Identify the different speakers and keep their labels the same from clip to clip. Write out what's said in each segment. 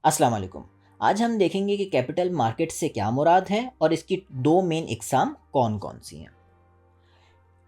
Speaker 1: अस्सलाम वालेकुम। आज हम देखेंगे कि कैपिटल मार्केट से क्या मुराद है और इसकी दो मेन इकसाम कौन कौन सी हैं।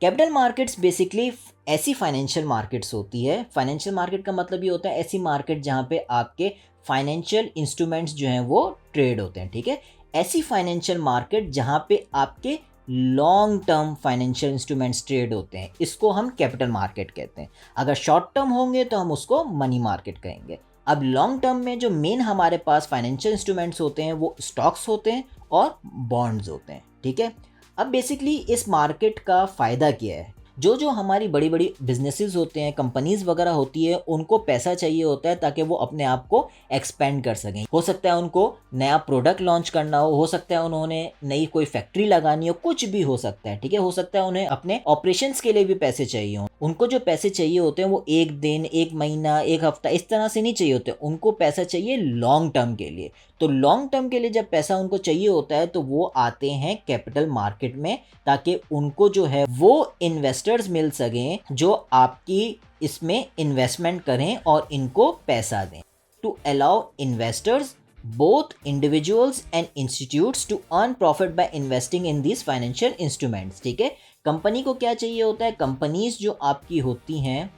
Speaker 1: कैपिटल मार्केट्स बेसिकली ऐसी फाइनेंशियल मार्केट्स होती है। फाइनेंशियल मार्केट का मतलब ये होता है ऐसी मार्केट जहाँ पे आपके फाइनेंशियल इंस्ट्रूमेंट्स जो हैं वो ट्रेड होते हैं, ठीक है। ऐसी फाइनेंशियल मार्केट जहाँ पे आपके long term financial instruments trade होते हैं, इसको हम कैपिटल मार्केट कहते हैं। अगर शॉर्ट टर्म होंगे तो हम उसको मनी मार्केट कहेंगे। अब लॉन्ग टर्म में जो मेन हमारे पास फाइनेंशियल इंस्ट्रूमेंट्स होते हैं वो स्टॉक्स होते हैं और बॉन्ड्स होते हैं, ठीक है। अब बेसिकली इस मार्केट का फ़ायदा क्या है? जो जो हमारी बड़ी बड़ी बिजनेसेस होते हैं, कंपनीज वगैरह होती है, उनको पैसा चाहिए होता है ताकि वो अपने आप को एक्सपेंड कर सकें। हो सकता है उनको नया प्रोडक्ट लॉन्च करना हो सकता है उन्होंने नई कोई फैक्ट्री लगानी हो, कुछ भी हो सकता है, ठीक है। हो सकता है उन्हें अपने ऑपरेशंस के लिए भी पैसे चाहिए हों। उनको जो पैसे चाहिए होते हैं वो एक दिन, एक महीना, एक हफ्ता इस तरह से नहीं चाहिए होते, उनको पैसा चाहिए लॉन्ग टर्म के लिए। तो लॉन्ग टर्म के लिए जब पैसा उनको चाहिए होता है तो वो आते हैं कैपिटल मार्केट में, ताकि उनको जो है वो इन्वेस्टर्स मिल सकें जो आपकी इसमें इन्वेस्टमेंट करें और इनको पैसा दें। To allow investors both individuals and institutes to earn profit by investing in these financial instruments, ठीक है। कंपनी को क्या चाहिए होता है? कंपनीज जो आपकी होती हैं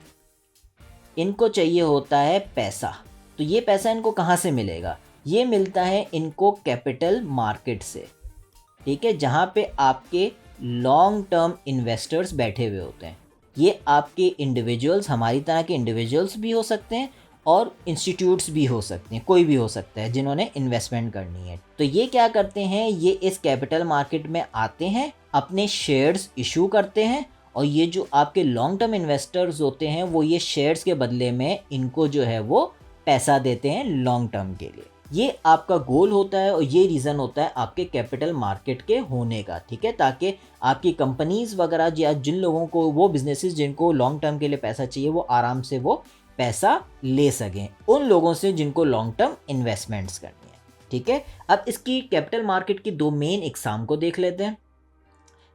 Speaker 1: इनको चाहिए होता है पैसा। तो ये पैसा इनको कहाँ से मिलेगा? ये मिलता है इनको कैपिटल मार्केट से, ठीक है, जहाँ पे आपके लॉन्ग टर्म इन्वेस्टर्स बैठे हुए होते हैं। ये आपके इंडिविजुअल्स, हमारी तरह के इंडिविजुअल्स भी हो सकते हैं और इंस्टीट्यूट्स भी हो सकते हैं, कोई भी हो सकता है जिन्होंने इन्वेस्टमेंट करनी है। तो ये क्या करते हैं? ये इस कैपिटल मार्केट में आते हैं, अपने शेयर्स इशू करते हैं और ये जो आपके लॉन्ग टर्म इन्वेस्टर्स होते हैं वो ये शेयर्स के बदले में इनको जो है वो पैसा देते हैं लॉन्ग टर्म के लिए। ये आपका गोल होता है और ये रीज़न होता है आपके कैपिटल मार्केट के होने का, ठीक है, ताकि आपकी कंपनीज वगैरह या जिन लोगों को वो बिजनेसेस जिनको लॉन्ग टर्म के लिए पैसा चाहिए वो आराम से वो पैसा ले सकें उन लोगों से जिनको लॉन्ग टर्म इन्वेस्टमेंट्स करनी है, ठीक है। अब इसकी कैपिटल मार्केट की दो मेन इकसाम को देख लेते हैं।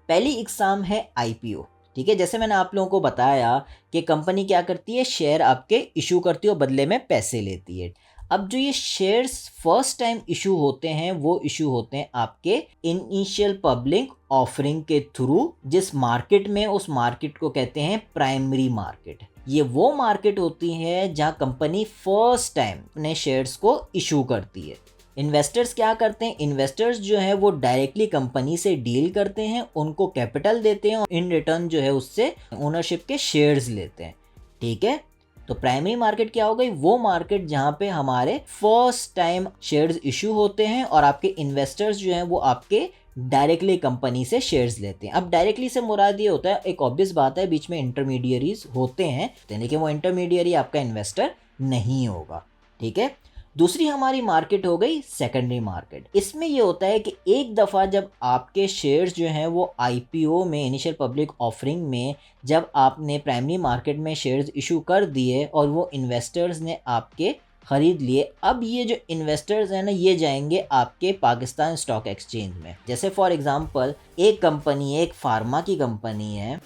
Speaker 1: पहली इकसाम है आईपीओ, ठीक है। जैसे मैंने आप लोगों को बताया कि कंपनी क्या करती है, शेयर आपके इशू करती है और बदले में पैसे लेती है। अब जो ये शेयर्स फर्स्ट टाइम इशू होते हैं वो इशू होते हैं आपके इनिशियल पब्लिक ऑफरिंग के थ्रू, जिस मार्केट में, उस मार्केट को कहते हैं प्राइमरी मार्केट। ये वो मार्केट होती है जहां कंपनी फर्स्ट टाइम अपने शेयर्स को इशू करती है। इन्वेस्टर्स क्या करते हैं? इन्वेस्टर्स जो है वो डायरेक्टली कंपनी से डील करते हैं, उनको कैपिटल देते हैं और इन रिटर्न जो है उससे ओनरशिप के शेयर्स लेते हैं, ठीक है। तो प्राइमरी मार्केट क्या हो गई? वो मार्केट जहां पे हमारे फर्स्ट टाइम शेयर्स इशू होते हैं और आपके इन्वेस्टर्स जो हैं वो आपके डायरेक्टली कंपनी से शेयर्स लेते हैं। अब डायरेक्टली से मुराद ये होता है, एक ऑब्वियस बात है, बीच में इंटरमीडियरीज होते हैं लेकिन वो इंटरमीडियरी आपका इन्वेस्टर नहीं होगा, ठीक है। दूसरी हमारी मार्केट हो गई सेकेंडरी मार्केट। इसमें ये होता है कि एक दफ़ा जब आपके शेयर्स जो हैं वो आईपीओ में, इनिशियल पब्लिक ऑफरिंग में, जब आपने प्राइमरी मार्केट में शेयर्स इशू कर दिए और वो इन्वेस्टर्स ने आपके ख़रीद लिए, अब ये जो इन्वेस्टर्स हैं ना ये जाएंगे आपके पाकिस्तान स्टॉक एक्सचेंज में। जैसे फॉर एग्ज़ाम्पल एक कंपनी, एक फार्मा की कंपनी है,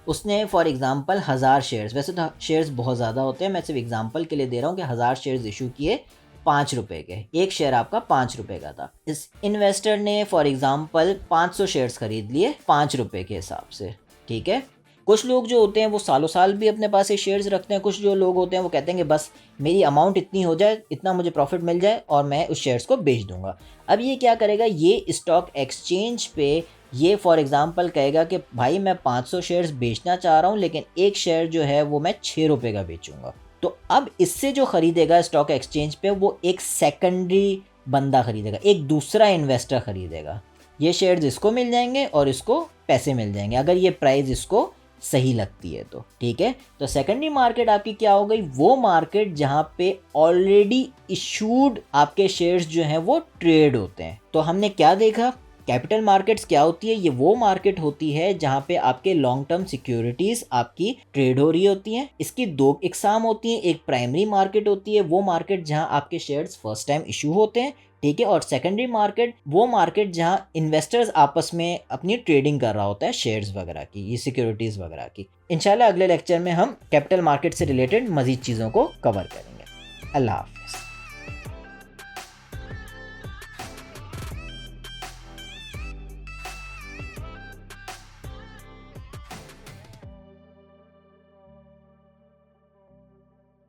Speaker 1: उसने फॉर एग्ज़ाम्पल 1000 शेयर्स, वैसे तो शेयर्स बहुत ज़्यादा होते हैं, मैं सिर्फ एग्ज़ाम्पल के लिए दे रहा हूँ कि 1000 शेयर्स इशू किए 5 रुपये के, एक शेयर आपका 5 रुपये का था। इस इन्वेस्टर ने फॉर एग्ज़ाम्पल 500 शेयर्स खरीद लिए 5 रुपये के हिसाब से, ठीक है। कुछ लोग जो होते हैं वो सालों साल भी अपने पास ये शेयर्स रखते हैं। कुछ जो लोग होते हैं वो कहते हैं कि बस मेरी अमाउंट इतनी हो जाए, इतना मुझे प्रॉफिट मिल जाए और मैं उस शेयर्स को बेच दूंगा। अब ये क्या करेगा? ये स्टॉक एक्सचेंज पे ये फॉर एग्ज़ाम्पल कहेगा कि भाई मैं 500 शेयर्स बेचना चाह रहा हूँ लेकिन एक शेयर जो है वो मैं 6 रुपये का बेचूंगा। तो अब इससे जो ख़रीदेगा स्टॉक एक्सचेंज पे वो एक सेकेंडरी बंदा ख़रीदेगा, एक दूसरा इन्वेस्टर ख़रीदेगा। ये शेयर्स इसको मिल जाएंगे और इसको पैसे मिल जाएंगे अगर ये प्राइस इसको सही लगती है तो, ठीक है। तो सेकेंडरी मार्केट आपकी क्या हो गई? वो मार्केट जहाँ पे ऑलरेडी इशूड आपके शेयर्स जो हैं वो ट्रेड होते हैं। तो हमने क्या देखा? कैपिटल मार्केट्स क्या होती है? ये वो मार्केट होती है जहाँ पे आपके लॉन्ग टर्म सिक्योरिटीज आपकी ट्रेड हो रही होती हैं। इसकी दो इकसाम होती हैं, एक प्राइमरी मार्केट होती है, वो मार्केट जहाँ आपके शेयर्स फर्स्ट टाइम इशू होते हैं, ठीक है, और सेकेंडरी मार्केट वो मार्केट जहाँ इन्वेस्टर्स आपस में अपनी ट्रेडिंग कर रहा होता है शेयर्स वगैरह की, ये सिक्योरिटीज वगैरह की। इंशाल्लाह अगले लेक्चर में हम कैपिटल मार्केट से रिलेटेड मजीद चीज़ों को कवर करेंगे। अल्लाह हाफिज़।